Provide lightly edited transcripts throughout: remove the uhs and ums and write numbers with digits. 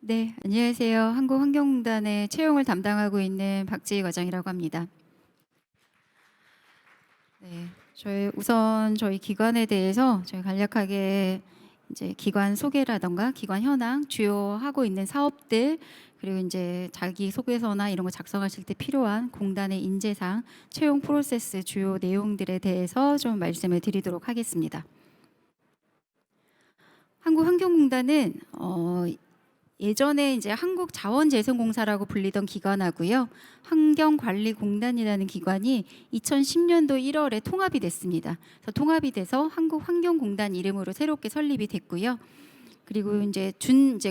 네, 안녕하세요. 한국환경공단의 채용을 담당하고 있는 박지희 과장이라고 합니다. 네, 저희 기관에 대해서 저희 간략하게 이제 기관 소개라던가 기관 현황, 주요 하고 있는 사업들, 그리고 이제 자기 소개서나 이런 거 작성하실 때 필요한 공단의 인재상, 채용 프로세스 주요 내용들에 대해서 좀 말씀을 드리도록 하겠습니다. 한국환경공단은 예전에 이제 한국자원재생공사라고 불리던 기관하고요, 환경관리공단이라는 기관이 2010년도 1월에 통합이 됐습니다. 그래서 통합이 돼서 한국환경공단 이름으로 새롭게 설립이 됐고요. 그리고 이제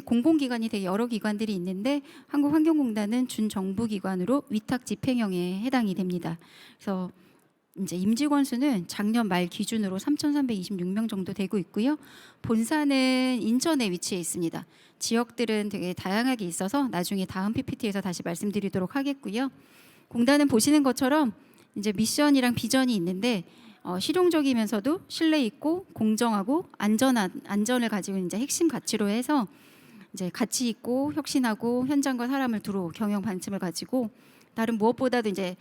공공기관이 되게 여러 기관들이 있는데 한국환경공단은 준정부기관으로 위탁 집행형에 해당이 됩니다. 그래서 이제 임직원 수는 작년 말 기준으로 3,326명 정도 되고 있고요. 본사는 인천에 위치해 있습니다. 지역들은 되게 다양하게 있어서 나중에 다음 PPT에서 다시 말씀드리도록 하겠고요. 공단은 보시는 것처럼 이제 미션이랑 비전이 있는데 실용적이면서도 신뢰 있고 공정하고 안전을 가지고 이제 핵심 가치로 해서 이제 가치 있고 혁신하고 현장과 사람을 두루 경영 관점을 가지고 다른 무엇보다도 이제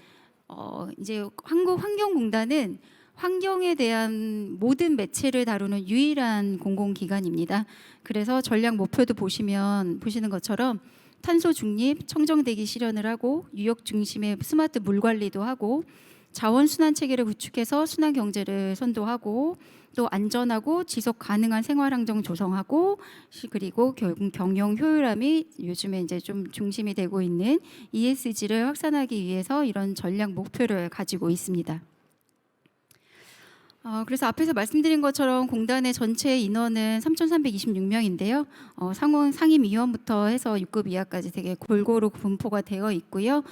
한국환경공단은 환경에 대한 모든 매체를 다루는 유일한 공공기관입니다. 그래서 전략 목표도 보시는 것처럼 탄소 중립, 청정대기 실현을 하고 뉴욕 중심의 스마트 물 관리도 하고 자원 순환 체계를 구축해서 순환 경제를 선도하고 또 안전하고 지속 가능한 생활 환경 조성하고 그리고 결국 경영 효율함이 요즘에 이제 좀 중심이 되고 있는 ESG를 확산하기 위해서 이런 전략 목표를 가지고 있습니다. 그래서 앞에서 말씀드린 것처럼 공단의 전체 인원은 3,326명인데요. 상임위원부터 해서 6급 이하까지 되게 골고루 분포가 되어 있고요.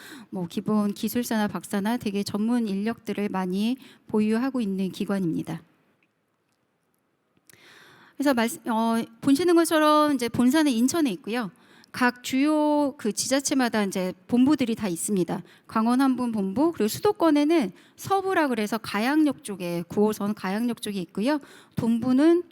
기본 기술사나 박사나 되게 전문 인력들을 많이 보유하고 있는 기관입니다. 그래서 보시는 것처럼 이제 본사는 인천에 있고요. 각 주요 그 지자체마다 이제 본부들이 다 있습니다. 강원 한분 본부, 그리고 수도권에는 서부라 그래서 가양역 쪽에 9호선 가양역 쪽에 있고요. 동부는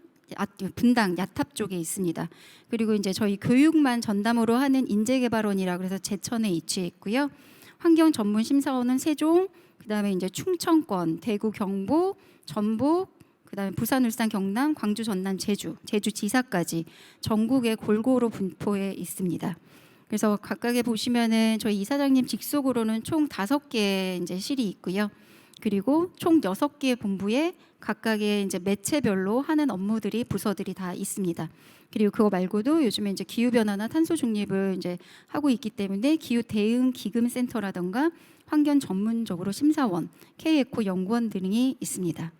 분당 야탑 쪽에 있습니다. 그리고 이제 저희 교육만 전담으로 하는 인재개발원이라 그래서 제천에 위치해 있고요. 환경 전문 심사원은 세종, 그다음에 이제 충청권, 대구, 경북, 전북, 그다음에 부산, 울산, 경남, 광주, 전남, 제주지사까지 전국에 골고루 분포해 있습니다. 그래서 각각에 보시면은 저희 이사장님 직속으로는 총 5개 이제 실이 있고요. 그리고 총 6개 본부에 각각의 이제 매체별로 하는 업무들이 부서들이 다 있습니다. 그리고 그거 말고도 요즘에 이제 기후 변화나 탄소 중립을 이제 하고 있기 때문에 기후 대응 기금 센터라던가 환경 전문적으로 심사원, K에코 연구원 등이 있습니다.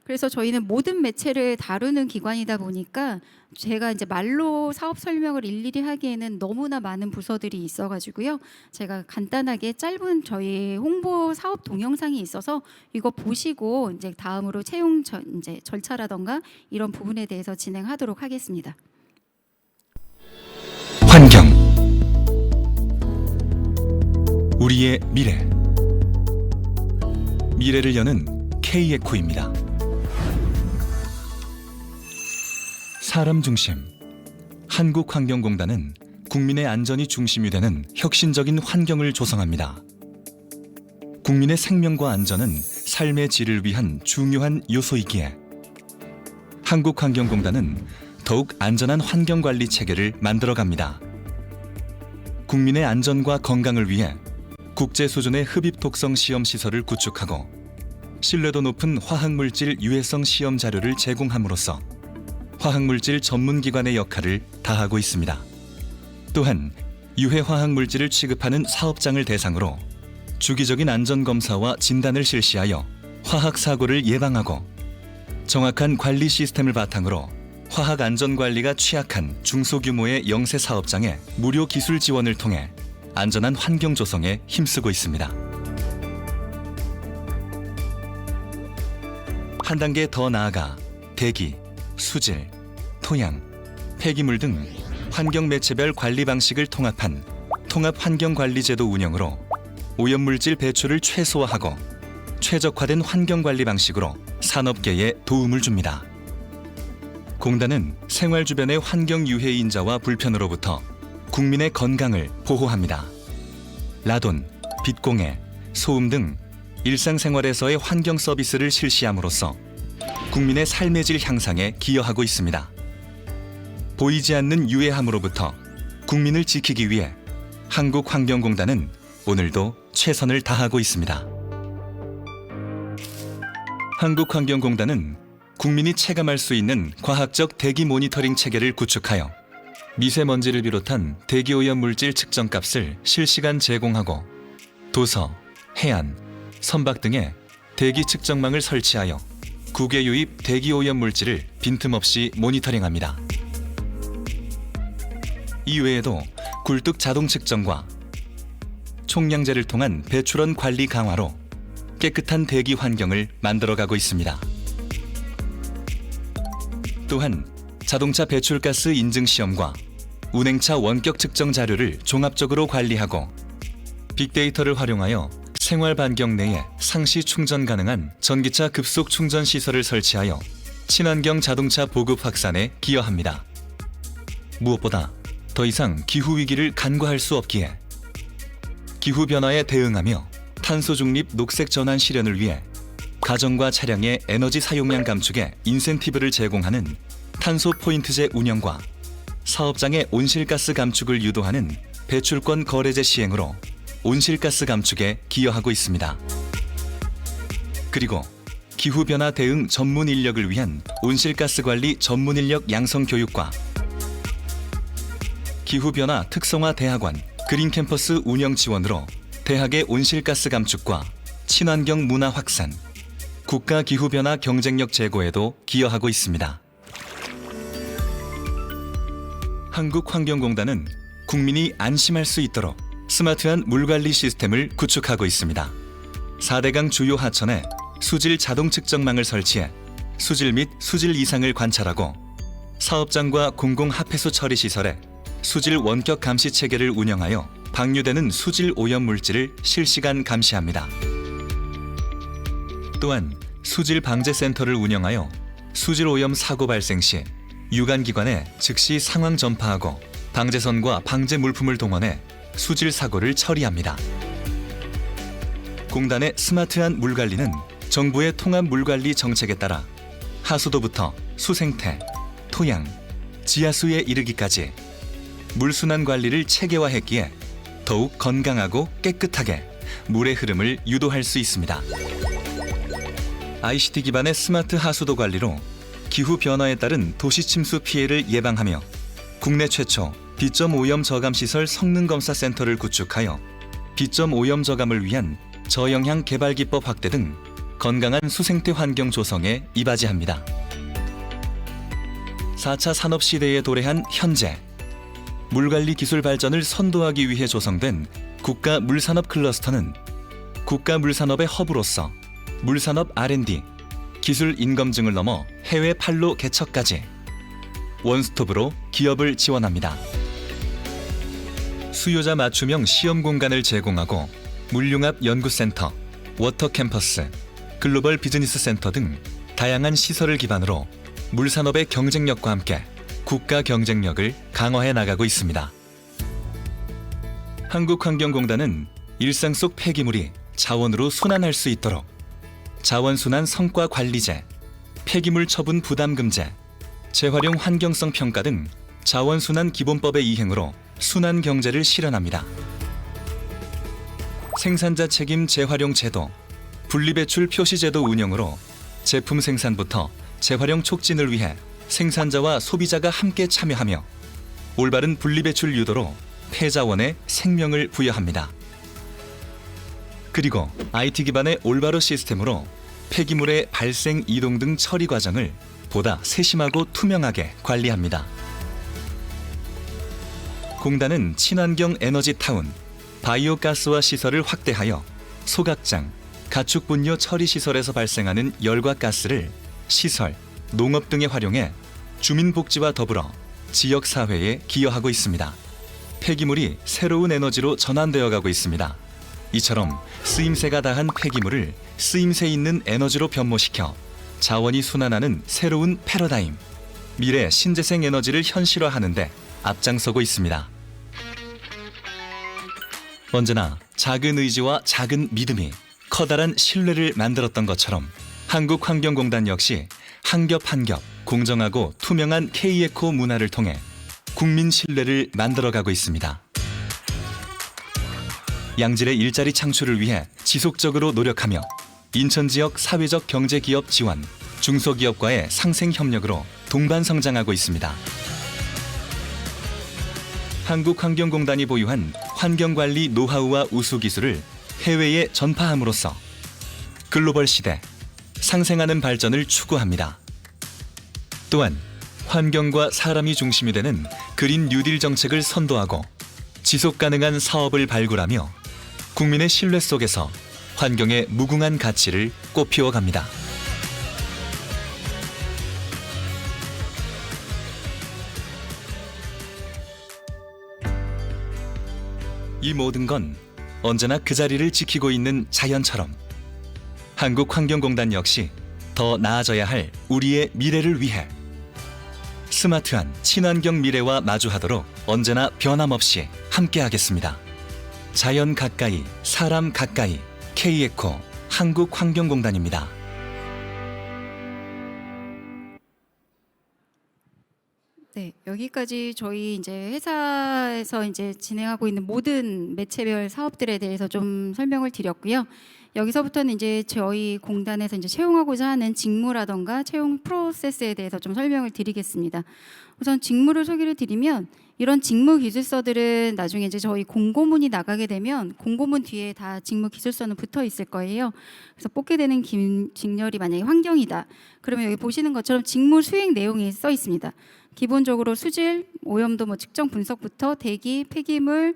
그래서 저희는 모든 매체를 다루는 기관이다 보니까 제가 이제 말로 사업 설명을 일일이 하기에는 너무나 많은 부서들이 있어가지고요. 제가 간단하게 짧은 저희 홍보 사업 동영상이 있어서 이거 보시고 이제 다음으로 채용 이제 절차라던가 이런 부분에 대해서 진행하도록 하겠습니다. 환경, 우리의 미래를 여는 K에코입니다. 사람 중심, 한국환경공단은 국민의 안전이 중심이 되는 혁신적인 환경을 조성합니다. 국민의 생명과 안전은 삶의 질을 위한 중요한 요소이기에 한국환경공단은 더욱 안전한 환경관리 체계를 만들어갑니다. 국민의 안전과 건강을 위해 국제 수준의 흡입 독성 시험 시설을 구축하고 신뢰도 높은 화학물질 유해성 시험 자료를 제공함으로써 화학물질 전문기관의 역할을 다하고 있습니다. 또한 유해 화학물질을 취급하는 사업장을 대상으로 주기적인 안전검사와 진단을 실시하여 화학사고를 예방하고 정확한 관리 시스템을 바탕으로 화학안전관리가 취약한 중소규모의 영세 사업장에 무료 기술 지원을 통해 안전한 환경 조성에 힘쓰고 있습니다. 한 단계 더 나아가 대기, 수질, 토양, 폐기물 등 환경 매체별 관리 방식을 통합한 통합 환경관리제도 운영으로 오염물질 배출을 최소화하고 최적화된 환경관리 방식으로 산업계에 도움을 줍니다. 공단은 생활 주변의 환경 유해 인자와 불편으로부터 국민의 건강을 보호합니다. 라돈, 빛공해, 소음 등 일상생활에서의 환경 서비스를 실시함으로써 국민의 삶의 질 향상에 기여하고 있습니다. 보이지 않는 유해함으로부터 국민을 지키기 위해 한국환경공단은 오늘도 최선을 다하고 있습니다. 한국환경공단은 국민이 체감할 수 있는 과학적 대기 모니터링 체계를 구축하여 미세먼지를 비롯한 대기오염 물질 측정값을 실시간 제공하고 도서, 해안, 선박 등의 대기 측정망을 설치하여 국외 유입 대기오염 물질을 빈틈없이 모니터링합니다. 이외에도 굴뚝 자동 측정과 총량제를 통한 배출원 관리 강화로 깨끗한 대기 환경을 만들어가고 있습니다. 또한 자동차 배출가스 인증 시험과 운행차 원격 측정 자료를 종합적으로 관리하고 빅데이터를 활용하여 생활 반경 내에 상시 충전 가능한 전기차 급속 충전 시설을 설치하여 친환경 자동차 보급 확산에 기여합니다. 무엇보다 더 이상 기후 위기를 간과할 수 없기에 기후 변화에 대응하며 탄소 중립 녹색 전환 실현을 위해 가정과 차량의 에너지 사용량 감축에 인센티브를 제공하는 탄소 포인트제 운영과 사업장의 온실가스 감축을 유도하는 배출권 거래제 시행으로 온실가스 감축에 기여하고 있습니다. 그리고 기후변화 대응 전문 인력을 위한 온실가스 관리 전문 인력 양성 교육과 기후변화 특성화 대학원 그린 캠퍼스 운영 지원으로 대학의 온실가스 감축과 친환경 문화 확산, 국가 기후변화 경쟁력 제고에도 기여하고 있습니다. 한국환경공단은 국민이 안심할 수 있도록 스마트한 물관리 시스템을 구축하고 있습니다. 4대강 주요 하천에 수질 자동 측정망을 설치해 수질 및 수질 이상을 관찰하고 사업장과 공공 하폐수 처리 시설에 수질 원격 감시 체계를 운영하여 방류되는 수질 오염 물질을 실시간 감시합니다. 또한 수질 방제 센터를 운영하여 수질 오염 사고 발생 시 유관기관에 즉시 상황 전파하고 방제선과 방제 물품을 동원해 수질 사고를 처리합니다. 공단의 스마트한 물관리는 정부의 통합 물관리 정책에 따라 하수도부터 수생태, 토양, 지하수에 이르기까지 물순환 관리를 체계화했기에 더욱 건강하고 깨끗하게 물의 흐름을 유도할 수 있습니다. ICT 기반의 스마트 하수도 관리로 기후 변화에 따른 도시 침수 피해를 예방하며 국내 최초 비점 오염 저감 시설 성능 검사 센터를 구축하여 비점 오염 저감을 위한 저영향 개발 기법 확대 등 건강한 수생태 환경 조성에 이바지합니다. 4차 산업 시대에 도래한 현재 물관리 기술 발전을 선도하기 위해 조성된 국가 물산업 클러스터는 국가 물산업의 허브로서 물산업 R&D, 기술 인검증을 넘어 해외 판로 개척까지 원스톱으로 기업을 지원합니다. 수요자 맞춤형 시험 공간을 제공하고 물융합 연구센터, 워터 캠퍼스, 글로벌 비즈니스 센터 등 다양한 시설을 기반으로 물산업의 경쟁력과 함께 국가 경쟁력을 강화해 나가고 있습니다. 한국환경공단은 일상 속 폐기물이 자원으로 순환할 수 있도록 자원순환 성과 관리제, 폐기물 처분 부담금제, 재활용 환경성 평가 등 자원순환 기본법의 이행으로 순환 경제를 실현합니다. 생산자 책임 재활용 제도, 분리배출 표시제도 운영으로 제품 생산부터 재활용 촉진을 위해 생산자와 소비자가 함께 참여하며 올바른 분리배출 유도로 폐자원에 생명을 부여합니다. 그리고 IT 기반의 올바로 시스템으로 폐기물의 발생, 이동 등 처리 과정을 보다 세심하고 투명하게 관리합니다. 공단은 친환경 에너지 타운, 바이오가스화 시설을 확대하여 소각장, 가축 분뇨 처리 시설에서 발생하는 열과 가스를 시설, 농업 등에 활용해 주민복지와 더불어 지역 사회에 기여하고 있습니다. 폐기물이 새로운 에너지로 전환되어 가고 있습니다. 이처럼 쓰임새가 다한 폐기물을 쓰임새 있는 에너지로 변모시켜 자원이 순환하는 새로운 패러다임, 미래 신재생 에너지를 현실화하는 데 앞장서고 있습니다. 언제나 작은 의지와 작은 믿음이 커다란 신뢰를 만들었던 것처럼 한국환경공단 역시 한 겹 한 겹 공정하고 투명한 K에코 문화를 통해 국민 신뢰를 만들어가고 있습니다. 양질의 일자리 창출을 위해 지속적으로 노력하며 인천 지역 사회적 경제기업 지원, 중소기업과의 상생 협력으로 동반 성장하고 있습니다. 한국환경공단이 보유한 환경관리 노하우와 우수 기술을 해외에 전파함으로써 글로벌 시대, 상생하는 발전을 추구합니다. 또한 환경과 사람이 중심이 되는 그린 뉴딜 정책을 선도하고 지속 가능한 사업을 발굴하며 국민의 신뢰 속에서 환경의 무궁한 가치를 꽃피워 갑니다. 이 모든 건 언제나 그 자리를 지키고 있는 자연처럼 한국환경공단 역시 더 나아져야 할 우리의 미래를 위해 스마트한 친환경 미래와 마주하도록 언제나 변함없이 함께하겠습니다. 자연 가까이, 사람 가까이, K에코 한국환경공단입니다. 네, 여기까지 저희 이제 회사에서 이제 진행하고 있는 모든 매체별 사업들에 대해서 좀 설명을 드렸고요. 여기서부터는 이제 저희 공단에서 이제 채용하고자 하는 직무라던가 채용 프로세스에 대해서 좀 설명을 드리겠습니다. 우선 직무를 소개를 드리면 이런 직무 기술서들은 나중에 이제 저희 공고문이 나가게 되면 공고문 뒤에 다 직무 기술서는 붙어 있을 거예요. 그래서 뽑게 되는 직렬이 만약에 환경이다. 그러면 여기 보시는 것처럼 직무 수행 내용이 써 있습니다. 기본적으로 수질, 오염도 측정 분석부터 대기, 폐기물,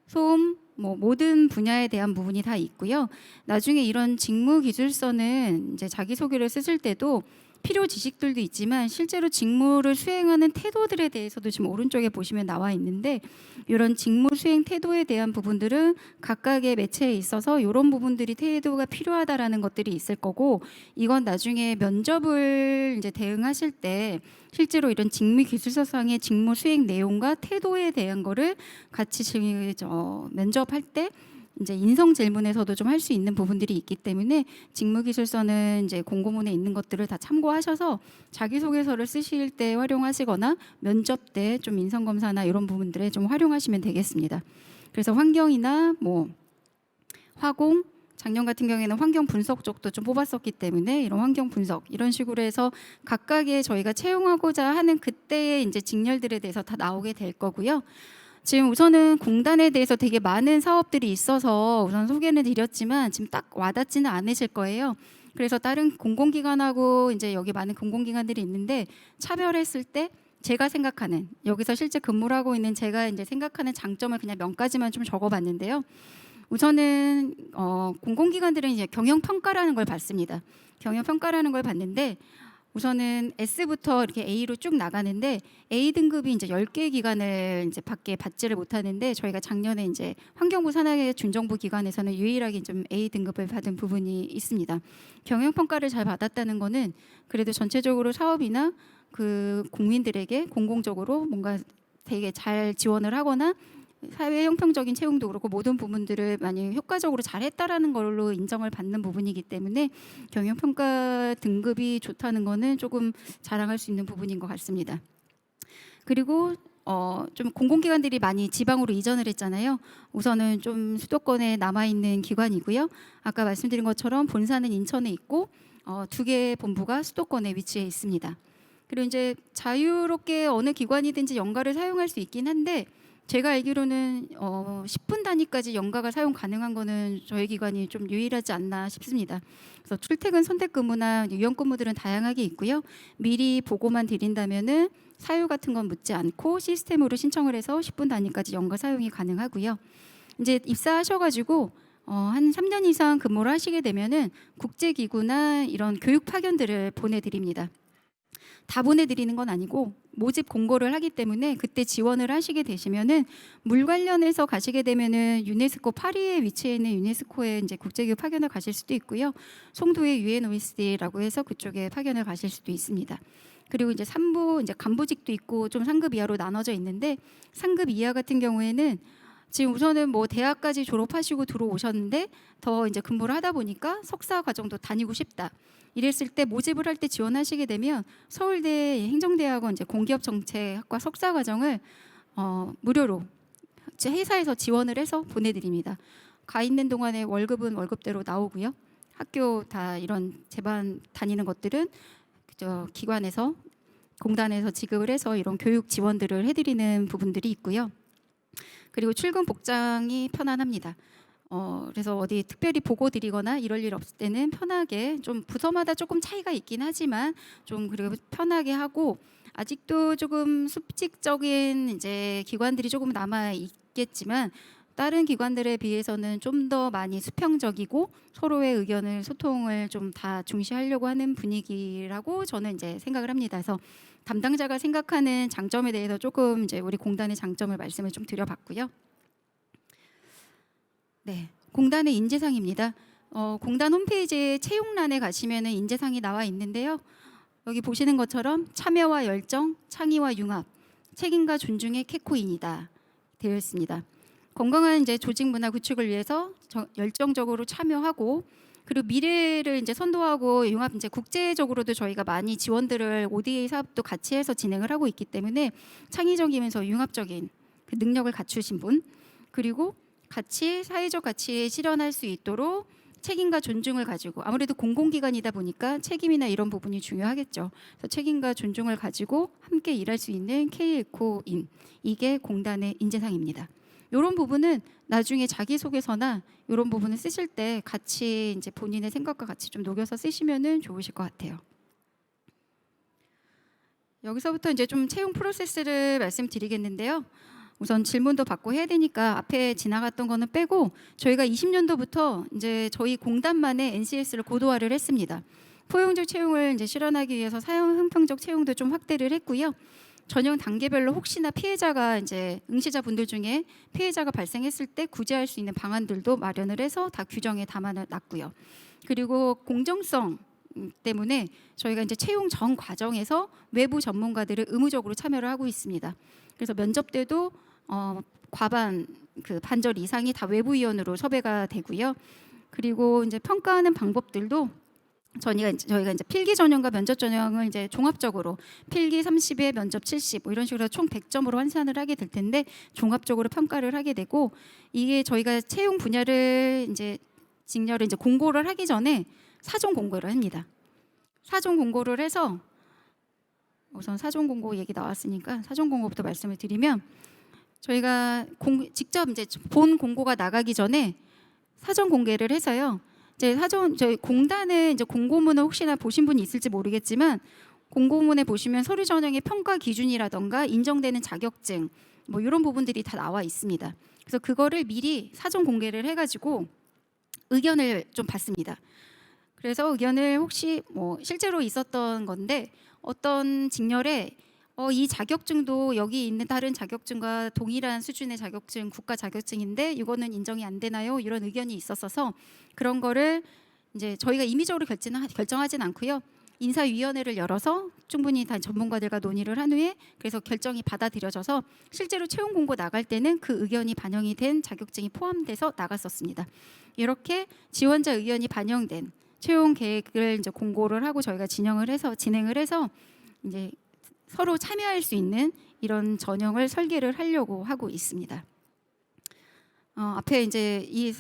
소음, 모든 분야에 대한 부분이 다 있고요. 나중에 이런 직무 기술서는 이제 자기소개를 쓰실 때도 필요 지식들도 있지만 실제로 직무를 수행하는 태도들에 대해서도 지금 오른쪽에 보시면 나와 있는데 이런 직무 수행 태도에 대한 부분들은 각각의 매체에 있어서 이런 부분들이 태도가 필요하다라는 것들이 있을 거고 이건 나중에 면접을 이제 대응하실 때 실제로 이런 직무 기술서상의 직무 수행 내용과 태도에 대한 거를 같이 면접할 때 이제 인성 질문에서도 좀 할 수 있는 부분들이 있기 때문에 직무기술서는 이제 공고문에 있는 것들을 다 참고하셔서 자기소개서를 쓰실 때 활용하시거나 면접 때 좀 인성검사나 이런 부분들에 좀 활용하시면 되겠습니다. 그래서 환경이나 화공, 작년 같은 경우에는 환경 분석 쪽도 좀 뽑았었기 때문에 이런 환경 분석 이런 식으로 해서 각각의 저희가 채용하고자 하는 그때의 이제 직렬들에 대해서 다 나오게 될 거고요. 지금 우선은 공단에 대해서 되게 많은 사업들이 있어서 우선 소개는 드렸지만 지금 딱 와닿지는 않으실 거예요. 그래서 다른 공공기관하고 이제 여기 많은 공공기관들이 있는데 차별했을 때 제가 생각하는 여기서 실제 근무를 하고 있는 제가 이제 생각하는 장점을 그냥 몇 가지만 좀 적어봤는데요. 우선은 공공기관들은 이제 경영평가라는 걸 받습니다. 경영평가라는 걸 받는데 우선은 S부터 이렇게 A로 쭉 나가는데 A 등급이 이제 10개 기관을 이제 밖에 받지를 못하는데 저희가 작년에 이제 환경부 산하의 준정부 기관에서는 유일하게 좀 A 등급을 받은 부분이 있습니다. 경영 평가를 잘 받았다는 거는 그래도 전체적으로 사업이나 그 국민들에게 공공적으로 뭔가 되게 잘 지원을 하거나 사회 형평적인 채용도 그렇고 모든 부분들을 많이 효과적으로 잘했다라는 걸로 인정을 받는 부분이기 때문에 경영평가 등급이 좋다는 거는 조금 자랑할 수 있는 부분인 것 같습니다. 그리고 좀 공공기관들이 많이 지방으로 이전을 했잖아요. 우선은 좀 수도권에 남아있는 기관이고요. 아까 말씀드린 것처럼 본사는 인천에 있고 2개 본부가 수도권에 위치해 있습니다. 그리고 이제 자유롭게 어느 기관이든지 연가를 사용할 수 있긴 한데 제가 알기로는 10분 단위까지 연가가 사용 가능한 거는 저희 기관이 좀 유일하지 않나 싶습니다. 그래서 출퇴근 선택근무나 유연근무들은 다양하게 있고요. 미리 보고만 드린다면은 사유 같은 건 묻지 않고 시스템으로 신청을 해서 10분 단위까지 연가 사용이 가능하고요. 이제 입사하셔가지고 한 3년 이상 근무를 하시게 되면은 국제기구나 이런 교육 파견들을 보내드립니다. 다 보내드리는 건 아니고 모집 공고를 하기 때문에 그때 지원을 하시게 되시면은 물 관련해서 가시게 되면은 유네스코 파리에 위치해 있는 유네스코에 이제 국제교육 파견을 가실 수도 있고요. 송도의 UNOECD라고 해서 그쪽에 파견을 가실 수도 있습니다. 그리고 이제 3부 이제 간부직도 있고 좀 상급 이하로 나눠져 있는데 상급 이하 같은 경우에는 지금 우선은 뭐 대학까지 졸업하시고 들어오셨는데 더 이제 근무를 하다 보니까 석사 과정도 다니고 싶다. 이랬을 때 모집을 할 때 지원하시게 되면 서울대 행정대학원 이제 공기업정책학과 석사 과정을 무료로 회사에서 지원을 해서 보내드립니다. 가 있는 동안에 월급은 월급대로 나오고요. 학교 다 이런 재반 다니는 것들은 기관에서 공단에서 지급을 해서 이런 교육 지원들을 해드리는 부분들이 있고요. 그리고 출근 복장이 편안합니다. 그래서 어디 특별히 보고 드리거나 이럴 일 없을 때는 편하게 좀 부서마다 조금 차이가 있긴 하지만 좀 그리고 편하게 하고 아직도 조금 수직적인 이제 기관들이 조금 남아 있겠지만 다른 기관들에 비해서는 좀 더 많이 수평적이고 서로의 의견을 소통을 좀 다 중시하려고 하는 분위기라고 저는 이제 생각을 합니다. 그래서 담당자가 생각하는 장점에 대해서 조금 이제 우리 공단의 장점을 말씀을 좀 드려봤고요. 네, 공단의 인재상입니다. 공단 홈페이지에 채용란에 가시면은 인재상이 나와 있는데요. 여기 보시는 것처럼 참여와 열정, 창의와 융합, 책임과 존중의 캐코인이다 되어 있습니다. 건강한 이제 조직 문화 구축을 위해서 열정적으로 참여하고 그리고 미래를 이제 선도하고 융합 이제 국제적으로도 저희가 많이 지원들을 ODA 사업도 같이 해서 진행을 하고 있기 때문에 창의적이면서 융합적인 그 능력을 갖추신 분 그리고 같이 사회적 가치에 실현할 수 있도록 책임과 존중을 가지고 아무래도 공공기관이다 보니까 책임이나 이런 부분이 중요하겠죠. 그래서 책임과 존중을 가지고 함께 일할 수 있는 K에코인 이게 공단의 인재상입니다. 이런 부분은 나중에 자기소개서나 이런 부분을 쓰실 때 같이 이제 본인의 생각과 같이 좀 녹여서 쓰시면은 좋으실 것 같아요. 여기서부터 이제 좀 채용 프로세스를 말씀드리겠는데요. 우선 질문도 받고 해야 되니까 앞에 지나갔던 거는 빼고 저희가 20년도부터 이제 저희 공단만의 NCS를 고도화를 했습니다. 포용적 채용을 이제 실현하기 위해서 사용 형평적 채용도 좀 확대를 했고요. 전형 단계별로 혹시나 피해자가 이제 응시자분들 중에 피해자가 발생했을 때 구제할 수 있는 방안들도 마련을 해서 다 규정에 담아놨고요. 그리고 공정성 때문에 저희가 이제 채용 전 과정에서 외부 전문가들을 의무적으로 참여를 하고 있습니다. 그래서 면접 때도 과반 그 반절 이상이 다 외부위원으로 섭외가 되고요. 그리고 이제 평가하는 방법들도 저희가 이제 필기 전형과 면접 전형을 이제 종합적으로 필기 30에 면접 70 뭐 이런 식으로 총 100점으로 환산을 하게 될 텐데 종합적으로 평가를 하게 되고 이게 저희가 채용 분야를 이제 직렬을 이제 공고를 하기 전에 사전 공고를 합니다. 사전 공고를 해서 우선 사전 공고 얘기 나왔으니까 사전 공고부터 말씀을 드리면 저희가 직접 이제 본 공고가 나가기 전에 사전 공개를 해서요. 이제 저희 공단의 이제 공고문을 혹시나 보신 분이 있을지 모르겠지만 공고문에 보시면 서류 전형의 평가 기준이라던가 인정되는 자격증 뭐 이런 부분들이 다 나와 있습니다. 그래서 그거를 미리 사전 공개를 해가지고 의견을 좀 받습니다. 그래서 의견을 혹시 뭐 실제로 있었던 건데 어떤 직렬에 이 자격증도 여기 있는 다른 자격증과 동일한 수준의 자격증, 국가 자격증인데 이거는 인정이 안 되나요? 이런 의견이 있었어서 그런 거를 이제 저희가 임의적으로 결정하진 않고요. 인사위원회를 열어서 충분히 다 전문가들과 논의를 한 후에 그래서 결정이 받아들여져서 실제로 채용 공고 나갈 때는 그 의견이 반영이 된 자격증이 포함돼서 나갔었습니다. 이렇게 지원자 의견이 반영된 채용 계획을 이제 공고를 하고 저희가 진행을 해서 이제 서로 참여할 수 있는 이런 전형을 설계를 하려고 하고 있습니다. 앞에 이제 이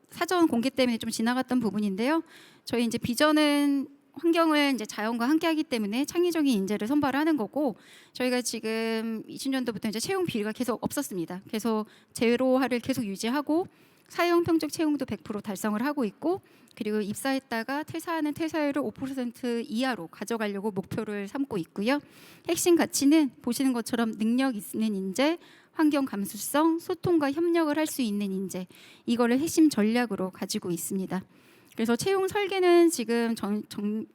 사전 공개 때문에 좀 지나갔던 부분인데요. 저희 이제 비전은 환경을 이제 자연과 함께하기 때문에 창의적인 인재를 선발하는 거고 저희가 지금 20년도부터 이제 채용 비리가 계속 없었습니다. 계속 제로화를 계속 유지하고 사회형평적 채용도 100% 달성을 하고 있고 그리고 입사했다가 퇴사하는 퇴사율을 5% 이하로 가져가려고 목표를 삼고 있고요. 핵심 가치는 보시는 것처럼 능력 있는 인재, 환경 감수성, 소통과 협력을 할 수 있는 인재 이거를 핵심 전략으로 가지고 있습니다. 그래서 채용 설계는 지금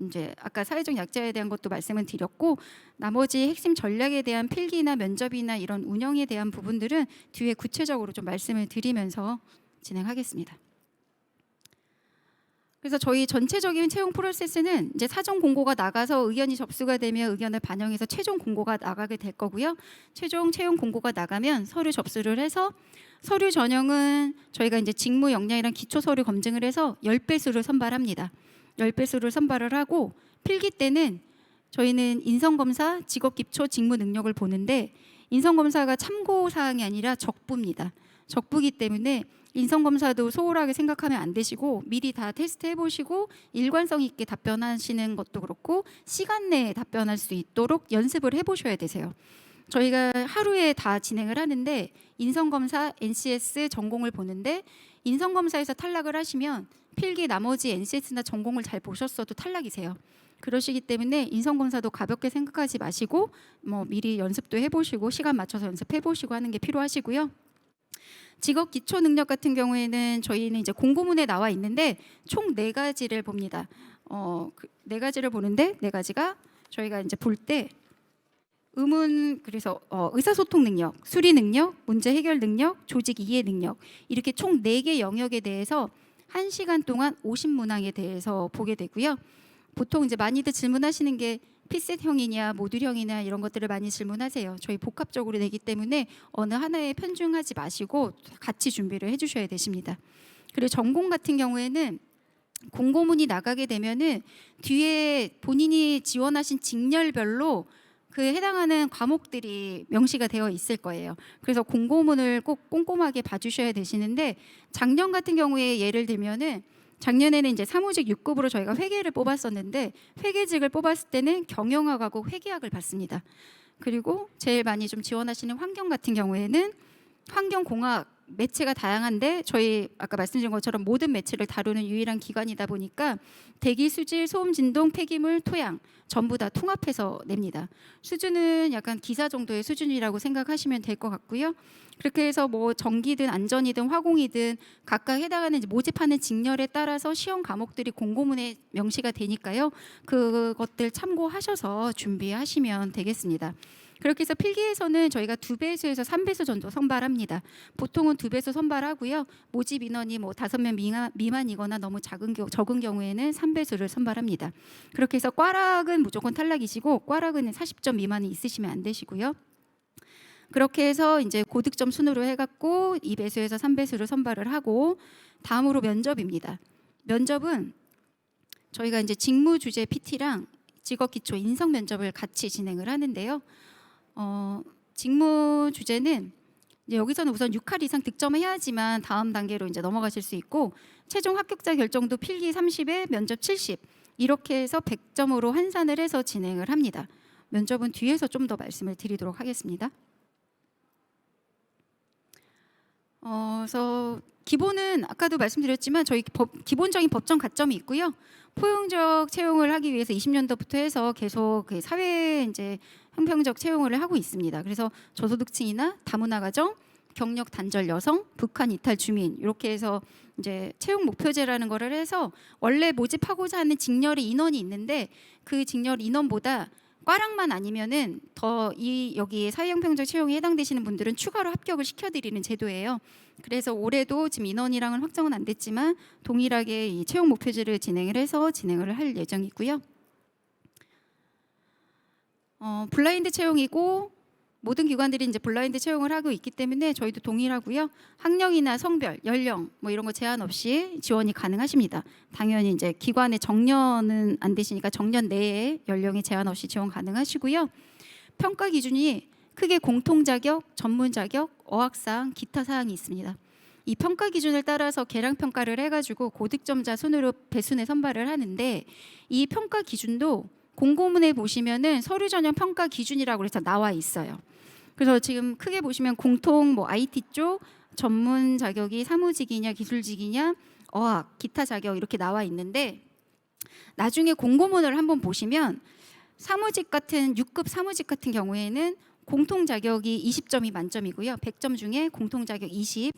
이제 아까 사회적 약자에 대한 것도 말씀을 드렸고 나머지 핵심 전략에 대한 필기나 면접이나 이런 운영에 대한 부분들은 뒤에 구체적으로 좀 말씀을 드리면서 진행하겠습니다. 그래서 저희 전체적인 채용 프로세스는 이제 사전 공고가 나가서 의견이 접수가 되면 의견을 반영해서 최종 공고가 나가게 될 거고요. 최종 채용 공고가 나가면 서류 접수를 해서 서류 전형은 저희가 이제 직무 역량이랑 기초 서류 검증을 해서 10배수를 선발합니다. 10배수를 선발을 하고 필기 때는 저희는 인성검사, 직업기초, 직무 능력을 보는데 인성검사가 참고사항이 아니라 적부입니다. 적부기 때문에 인성검사도 소홀하게 생각하면 안 되시고 미리 다 테스트 해보시고 일관성 있게 답변하시는 것도 그렇고 시간 내에 답변할 수 있도록 연습을 해보셔야 되세요. 저희가 하루에 다 진행을 하는데 인성검사, NCS 전공을 보는데 인성검사에서 탈락을 하시면 필기 나머지 NCS나 전공을 잘 보셨어도 탈락이세요. 그러시기 때문에 인성검사도 가볍게 생각하지 마시고 뭐 미리 연습도 해보시고 시간 맞춰서 연습해보시고 하는 게 필요하시고요. 직업 기초 능력 같은 경우에는 저희는 이제 공고문에 나와 있는데 총 4가지를 봅니다. 네 가지를 보는데 4가지가 저희가 이제 볼 때 의문 그래서 의사소통 능력, 수리 능력, 문제 해결 능력, 조직 이해 능력 이렇게 총 4개 영역에 대해서 1시간 동안 50문항에 대해서 보게 되고요. 보통 이제 많이들 질문하시는 게 피셋형이냐 모듈형이냐 이런 것들을 많이 질문하세요. 저희 복합적으로 내기 때문에 어느 하나에 편중하지 마시고 같이 준비를 해주셔야 되십니다. 그리고 전공 같은 경우에는 공고문이 나가게 되면은 뒤에 본인이 지원하신 직렬별로 그 해당하는 과목들이 명시가 되어 있을 거예요. 그래서 공고문을 꼭 꼼꼼하게 봐주셔야 되시는데 작년 같은 경우에 예를 들면은 작년에는 이제 사무직 6급으로 저희가 회계를 뽑았었는데 회계직을 뽑았을 때는 경영학하고 회계학을 봤습니다. 그리고 제일 많이 좀 지원하시는 환경 같은 경우에는 환경공학 매체가 다양한데 저희 아까 말씀드린 것처럼 모든 매체를 다루는 유일한 기관이다 보니까 대기, 수질, 소음, 진동, 폐기물, 토양 전부 다 통합해서 냅니다. 수준은 약간 기사 정도의 수준이라고 생각하시면 될 것 같고요. 그렇게 해서 뭐 전기든 안전이든 화공이든 각각 해당하는 모집하는 직렬에 따라서 시험 과목들이 공고문에 명시가 되니까요. 그것들 참고하셔서 준비하시면 되겠습니다. 그렇게 해서 필기에서는 저희가 2배수에서 3배수 정도 선발합니다. 보통은 2배수 선발하고요. 모집 인원이 뭐 5명 미만이거나 너무 적은 경우에는 3배수를 선발합니다. 그렇게 해서 과락은 무조건 탈락이시고 과락은 40점 미만이 있으시면 안 되시고요. 그렇게 해서 이제 고득점 순으로 해갖고 2배수에서 3배수를 선발을 하고 다음으로 면접입니다. 면접은 저희가 이제 직무 주제 PT랑 직업 기초 인성 면접을 같이 진행을 하는데요. 직무 주제는 이제 여기서는 우선 6할 이상 득점을 해야지만 다음 단계로 이제 넘어가실 수 있고 최종 합격자 결정도 필기 30에 면접 70 이렇게 해서 100점으로 환산을 해서 진행을 합니다. 면접은 뒤에서 좀 더 말씀을 드리도록 하겠습니다. 그래서 기본은 아까도 말씀드렸지만 저희 기본적인 법정 가점이 있고요. 포용적 채용을 하기 위해서 20년도부터 해서 계속 그 사회 이제 형평적 채용을 하고 있습니다. 그래서 저소득층이나 다문화 가정, 경력 단절 여성, 북한 이탈 주민 이렇게 해서 이제 채용 목표제라는 거를 해서 원래 모집하고자 하는 직렬의 인원이 있는데 그 직렬 인원보다 과락만 아니면은 더 여기 사회형평적 채용에 해당되시는 분들은 추가로 합격을 시켜드리는 제도예요. 그래서 올해도 지금 인원이랑은 확정은 안 됐지만 동일하게 이 채용 목표제를 진행을 해서 진행을 할 예정이고요. 블라인드 채용이고 모든 기관들이 이제 블라인드 채용을 하고 있기 때문에 저희도 동일하고요. 학력이나 성별, 연령 뭐 이런 거 제한 없이 지원이 가능하십니다. 당연히 이제 기관의 정년은 안 되시니까 정년 내에 연령에 제한 없이 지원 가능하시고요. 평가 기준이 크게 공통 자격, 전문 자격, 어학 사항, 기타 사항이 있습니다. 이 평가 기준을 따라서 계량 평가를 해가지고 고득점자 순으로 배순에 선발을 하는데 이 평가 기준도 공고문에 보시면은 서류 전형 평가 기준이라고 해서 나와 있어요. 그래서 지금 크게 보시면 공통 뭐 IT 쪽 전문 자격이 사무직이냐 기술직이냐 어학 기타 자격 이렇게 나와 있는데 나중에 공고문을 한번 보시면 사무직 같은 6급 사무직 같은 경우에는 공통 자격이 20점이 만점이고요. 100점 중에 공통 자격 20,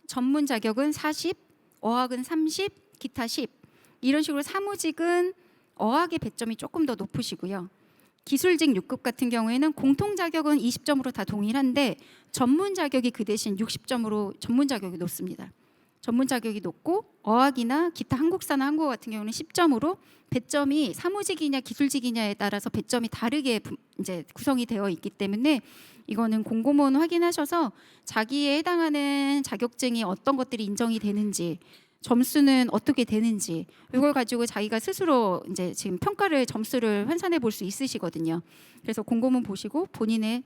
전문 자격은 40, 어학은 30, 기타 10 이런 식으로 사무직은 어학의 배점이 조금 더 높으시고요. 기술직 6급 같은 경우에는 공통 자격은 20점으로 다 동일한데 전문 자격이 그 대신 60점으로 전문 자격이 높습니다. 전문 자격이 높고 어학이나 기타 한국사나 한국어 같은 경우는 10점으로 배점이 사무직이냐 기술직이냐에 따라서 배점이 다르게 이제 구성이 되어 있기 때문에 이거는 공고문 확인하셔서 자기에 해당하는 자격증이 어떤 것들이 인정이 되는지 점수는 어떻게 되는지 이걸 가지고 자기가 스스로 이제 지금 평가를 점수를 환산해 볼 수 있으시거든요. 그래서 공고문 보시고 본인의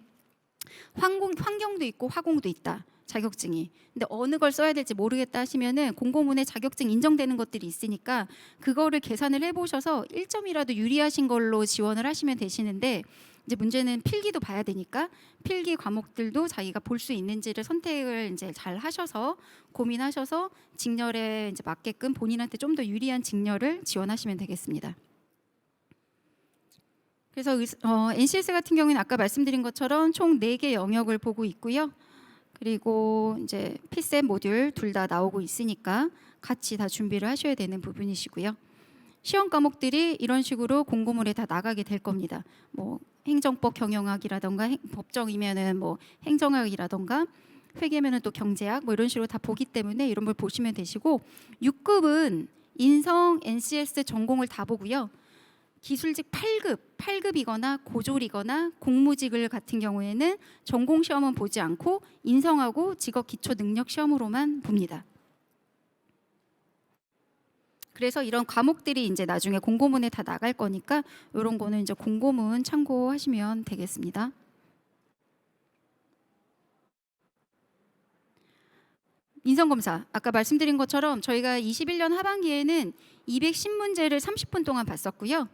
환경도 있고 화공도 있다. 자격증이. 근데 어느 걸 써야 될지 모르겠다 하시면은 공고문에 자격증 인정되는 것들이 있으니까 그거를 계산을 해보셔서 1점이라도 유리하신 걸로 지원을 하시면 되시는데 이제 문제는 필기도 봐야 되니까 필기 과목들도 자기가 볼 수 있는지를 선택을 이제 잘 하셔서 고민하셔서 직렬에 이제 맞게끔 본인한테 좀 더 유리한 직렬을 지원하시면 되겠습니다. 그래서 NCS 같은 경우에는 아까 말씀드린 것처럼 총 4개 영역을 보고 있고요. 그리고 이제 피셋 모듈 둘 다 나오고 있으니까 같이 다 준비를 하셔야 되는 부분이시고요. 시험 과목들이 이런 식으로 공고문에 다 나가게 될 겁니다. 뭐 행정법 경영학이라던가 법정이면은 뭐 행정학이라던가 회계면은 또 경제학 뭐 이런 식으로 다 보기 때문에 이런 걸 보시면 되시고 6급은 인성 NCS 전공을 다 보고요. 기술직 8급이거나 고졸이거나 공무직을 같은 경우에는 전공 시험은 보지 않고 인성하고 직업 기초 능력 시험으로만 봅니다. 그래서 이런 과목들이 이제 나중에 공고문에 다 나갈 거니까 이런 거는 이제 공고문 참고하시면 되겠습니다. 인성검사 아까 말씀드린 것처럼 저희가 21년 하반기에는 210문제를 30분 동안 봤었고요.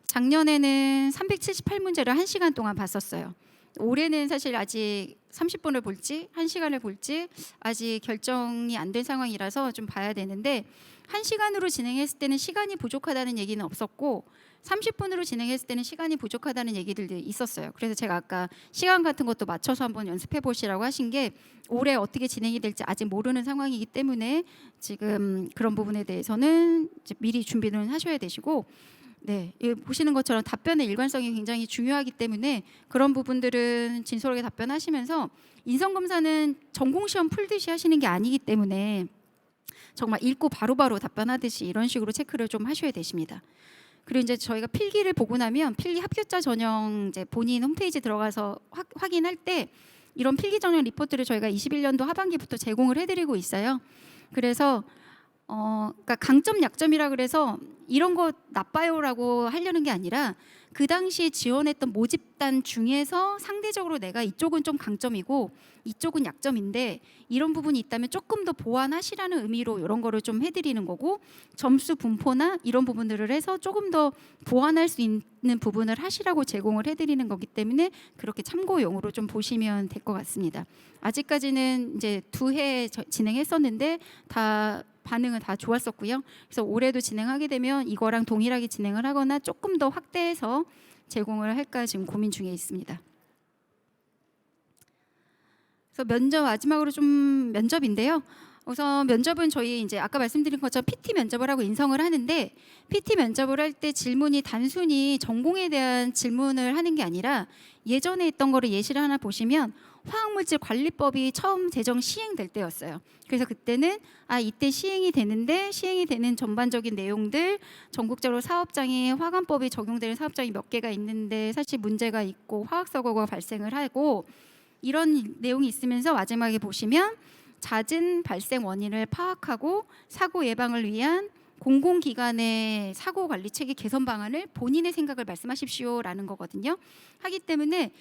작년에는 378문제를 1시간 동안 봤었어요. 올해는 사실 아직 30분을 볼지 1시간을 볼지 아직 결정이 안 된 상황이라서 좀 봐야 되는데 1시간으로 진행했을 때는 시간이 부족하다는 얘기는 없었고 30분으로 진행했을 때는 시간이 부족하다는 얘기들이 있었어요. 그래서 제가 아까 시간 같은 것도 맞춰서 한번 연습해 보시라고 하신 게 올해 어떻게 진행이 될지 아직 모르는 상황이기 때문에 지금 그런 부분에 대해서는 이제 미리 준비는 하셔야 되시고 네, 보시는 것처럼 답변의 일관성이 굉장히 중요하기 때문에 그런 부분들은 진솔하게 답변하시면서 인성검사는 전공시험 풀듯이 하시는 게 아니기 때문에 정말 읽고 바로바로 답변하듯이 이런 식으로 체크를 좀 하셔야 되십니다. 그리고 이제 저희가 필기를 보고 나면 필기 합격자 전형 이제 본인 홈페이지 들어가서 확인할 때 이런 필기 전형 리포트를 저희가 21년도 하반기부터 제공을 해드리고 있어요. 그래서 그러니까 강점 약점이라 그래서 이런 거 나빠요라고 하려는 게 아니라 그 당시에 지원했던 모집단 중에서 상대적으로 내가 이쪽은 좀 강점이고 이쪽은 약점인데 이런 부분이 있다면 조금 더 보완하시라는 의미로 이런 거를 좀 해드리는 거고 점수 분포나 이런 부분들을 해서 조금 더 보완할 수 있는 부분을 하시라고 제공을 해드리는 거기 때문에 그렇게 참고용으로 좀 보시면 될 것 같습니다. 아직까지는 이제 2회 진행했었는데 다 반응은 다 좋았었고요. 그래서 올해도 진행하게 되면 이거랑 동일하게 진행을 하거나 조금 더 확대해서 제공을 할까 지금 고민 중에 있습니다. 그래서 면접 마지막으로 좀 면접인데요. 우선 면접은 저희 이제 아까 말씀드린 것처럼 PT 면접을 하고 인성을 하는데 PT 면접을 할 때 질문이 단순히 전공에 대한 질문을 하는 게 아니라 예전에 있던 거를 예시를 하나 보시면 화학물질 관리법이 처음 제정 시행될 때였어요. 그래서 그때는 이때 시행이 되는데 시행이 되는 전반적인 내용들 전국적으로 사업장에 화관법이 적용되는 사업장이 몇 개가 있는데 사실 문제가 있고 화학사고가 발생을 하고 이런 내용이 있으면서 마지막에 보시면 잦은 발생 원인을 파악하고 사고 예방을 위한 공공기관의 사고 관리 체계 개선 방안을 본인의 생각을 말씀하십시오라는 거거든요. 하기 때문에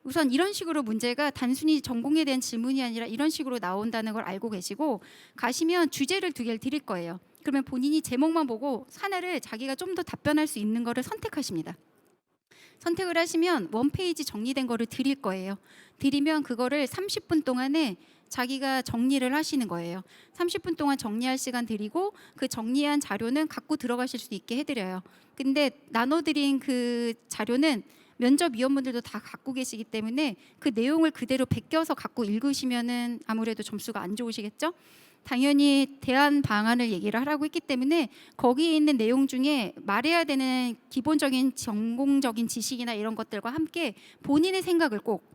우선 이런 식으로 문제가 단순히 전공에 대한 질문이 아니라 이런 식으로 나온다는 걸 알고 계시고 가시면 주제를 2개를 드릴 거예요. 그러면 본인이 제목만 보고 하나를 자기가 좀 더 답변할 수 있는 거를 선택하십니다. 선택을 하시면 원페이지 정리된 거를 드릴 거예요. 드리면 그거를 30분 동안에 자기가 정리를 하시는 거예요. 30분 동안 정리할 시간 드리고 그 정리한 자료는 갖고 들어가실 수 있게 해드려요. 근데 나눠드린 그 자료는 면접위원분들도 다 갖고 계시기 때문에 그 내용을 그대로 베껴서 갖고 읽으시면은 아무래도 점수가 안 좋으시겠죠? 당연히 대안 방안을 얘기를 하라고 했기 때문에 거기에 있는 내용 중에 말해야 되는 기본적인 전공적인 지식이나 이런 것들과 함께 본인의 생각을 꼭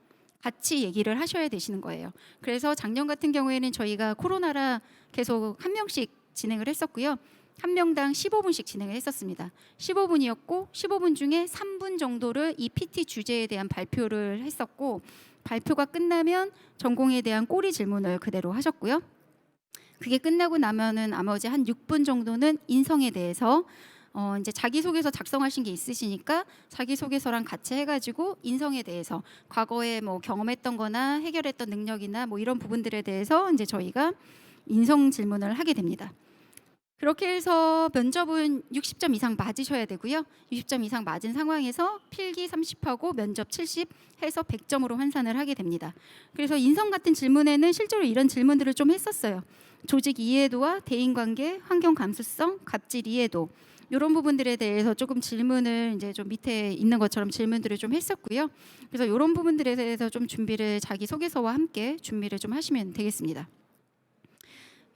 같이 얘기를 하셔야 되시는 거예요. 그래서 작년 같은 경우에는 저희가 코로나라 계속 한 명씩 진행을 했었고요. 한 명당 15분씩 진행을 했었습니다. 15분이었고 15분 중에 3분 정도를 이 PT 주제에 대한 발표를 했었고, 발표가 끝나면 전공에 대한 꼬리 질문을 그대로 하셨고요. 그게 끝나고 나면은 나머지 한 6분 정도는 인성에 대해서 이제 자기소개서 작성하신 게 있으시니까 자기소개서랑 같이 해가지고 인성에 대해서 과거에 뭐 경험했던 거나 해결했던 능력이나 뭐 이런 부분들에 대해서 이제 저희가 인성 질문을 하게 됩니다. 그렇게 해서 면접은 60점 이상 맞으셔야 되고요. 60점 이상 맞은 상황에서 필기 30하고 면접 70 해서 100점으로 환산을 하게 됩니다. 그래서 인성 같은 질문에는 실제로 이런 질문들을 좀 했었어요. 조직 이해도와 대인관계, 환경 감수성, 갑질 이해도, 이런 부분들에 대해서 조금 질문을 이제 좀 밑에 있는 것처럼 질문들을 좀 했었고요. 그래서 이런 부분들에 대해서 좀 준비를, 자기 소개서와 함께 준비를 좀 하시면 되겠습니다.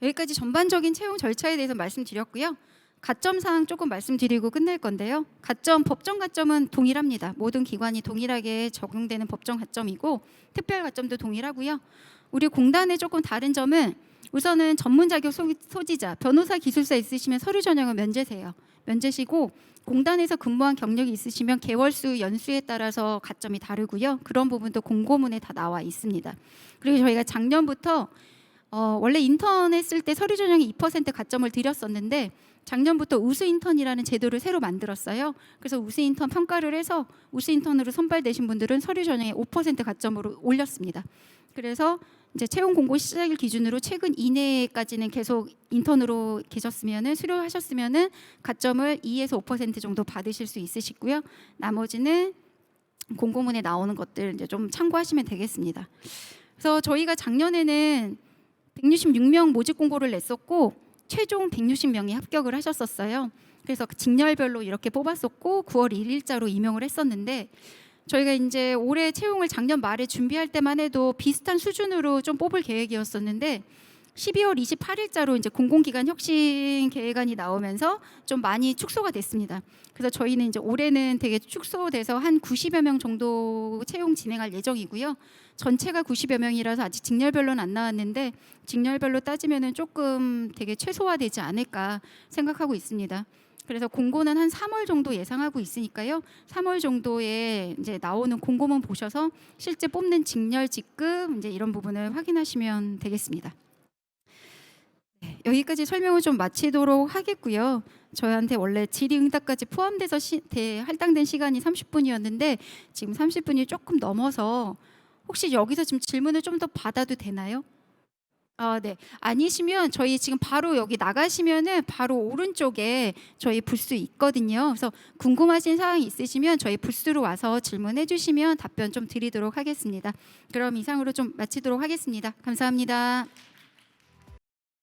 여기까지 전반적인 채용 절차에 대해서 말씀드렸고요. 가점 사항 조금 말씀드리고 끝낼 건데요. 가점, 법정 가점은 동일합니다. 모든 기관이 동일하게 적용되는 법정 가점이고 특별 가점도 동일하고요. 우리 공단의 조금 다른 점은 우선은 전문 자격 소지자, 변호사 기술사 있으시면 서류 전형은 면제세요. 면제시고 공단에서 근무한 경력이 있으시면 개월수, 연수에 따라서 가점이 다르고요. 그런 부분도 공고문에 다 나와 있습니다. 그리고 저희가 작년부터 원래 인턴 했을 때 서류 전형에 2% 가점을 드렸었는데 작년부터 우수 인턴이라는 제도를 새로 만들었어요. 그래서 우수 인턴 평가를 해서 우수 인턴으로 선발되신 분들은 서류 전형에 5% 가점으로 올렸습니다. 그래서 이제 채용 공고 시작일 기준으로 최근 이내까지는 계속 인턴으로 계셨으면은 수료하셨으면은 가점을 2에서 5% 정도 받으실 수 있으시고요. 나머지는 공고문에 나오는 것들 이제 좀 참고하시면 되겠습니다. 그래서 저희가 작년에는 166명 모집 공고를 냈었고 최종 160명이 합격을 하셨었어요. 그래서 직렬별로 이렇게 뽑았었고 9월 1일자로 임용을 했었는데 저희가 이제 올해 채용을 작년 말에 준비할 때만 해도 비슷한 수준으로 좀 뽑을 계획이었었는데 12월 28일자로 이제 공공기관 혁신 계획안이 나오면서 좀 많이 축소가 됐습니다. 그래서 저희는 이제 올해는 되게 축소돼서 한 90여 명 정도 채용 진행할 예정이고요. 전체가 90여 명이라서 아직 직렬별로는 안 나왔는데 직렬별로 따지면은 조금 되게 최소화되지 않을까 생각하고 있습니다. 그래서 공고는 한 3월 정도 예상하고 있으니까요. 3월 정도에 이제 나오는 공고문 보셔서 실제 뽑는 직렬 직급 이제 이런 부분을 확인하시면 되겠습니다. 네, 여기까지 설명을 좀 마치도록 하겠고요. 저희한테 원래 질의응답까지 포함돼서 할당된 시간이 30분이었는데 지금 30분이 조금 넘어서 혹시 여기서 지금 질문을 좀 더 받아도 되나요? 네. 아니시면 저희 지금 바로 여기 나가시면은 바로 오른쪽에 저희 부스 있거든요. 그래서 궁금하신 사항이 있으시면 저희 부스로 와서 질문해 주시면 답변 좀 드리도록 하겠습니다. 그럼 이상으로 좀 마치도록 하겠습니다. 감사합니다.